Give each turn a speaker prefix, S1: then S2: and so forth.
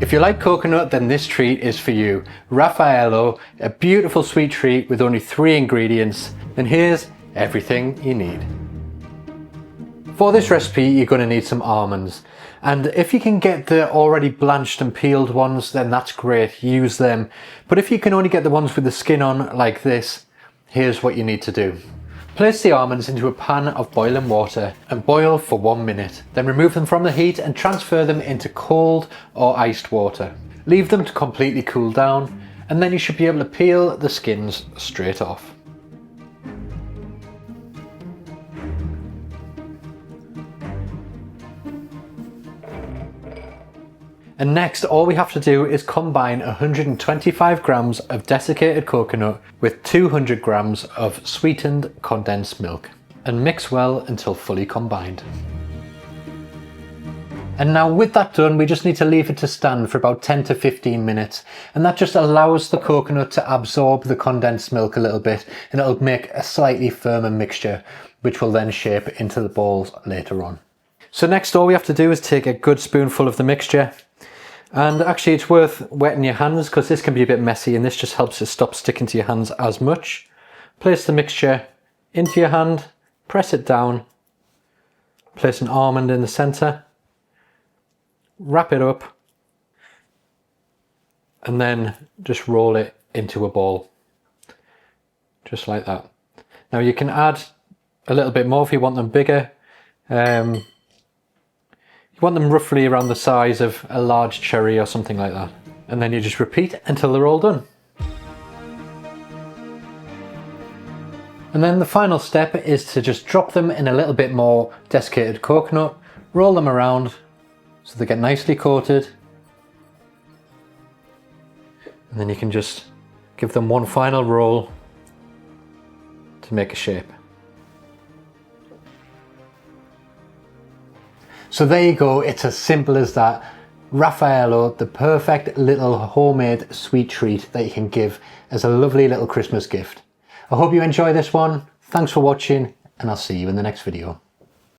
S1: If you like coconut, then this treat is for you. Raffaello, a beautiful sweet treat with only 3 ingredients, and here's everything you need. For this recipe, you're going to need some almonds, and if you can get the already blanched and peeled ones, then that's great, use them. But if you can only get the ones with the skin on like this, here's what you need to do. Place the almonds into a pan of boiling water and boil for 1 minute. Then remove them from the heat and transfer them into cold or iced water. Leave them to completely cool down, and then you should be able to peel the skins straight off. And next, all we have to do is combine 125 grams of desiccated coconut with 200 grams of sweetened condensed milk and mix well until fully combined. And now with that done, we just need to leave it to stand for about 10 to 15 minutes. And that just allows the coconut to absorb the condensed milk a little bit, and it'll make a slightly firmer mixture, which will then shape into the balls later on. So next, all we have to do is take a good spoonful of the mixture. And actually it's worth wetting your hands because this can be a bit messy, and this just helps it stop sticking to your hands as much. Place the mixture into your hand, press it down, place an almond in the centre, wrap it up, and then just roll it into a ball, just like that. Now you can add a little bit more if you want them bigger. You want them roughly around the size of a large cherry or something like that. And then you just repeat until they're all done. And then the final step is to just drop them in a little bit more desiccated coconut, roll them around so they get nicely coated. And then you can just give them one final roll to make a shape. So there you go, it's as simple as that. Raffaello, the perfect little homemade sweet treat that you can give as a lovely little Christmas gift. I hope you enjoy this one. Thanks for watching, and I'll see you in the next video.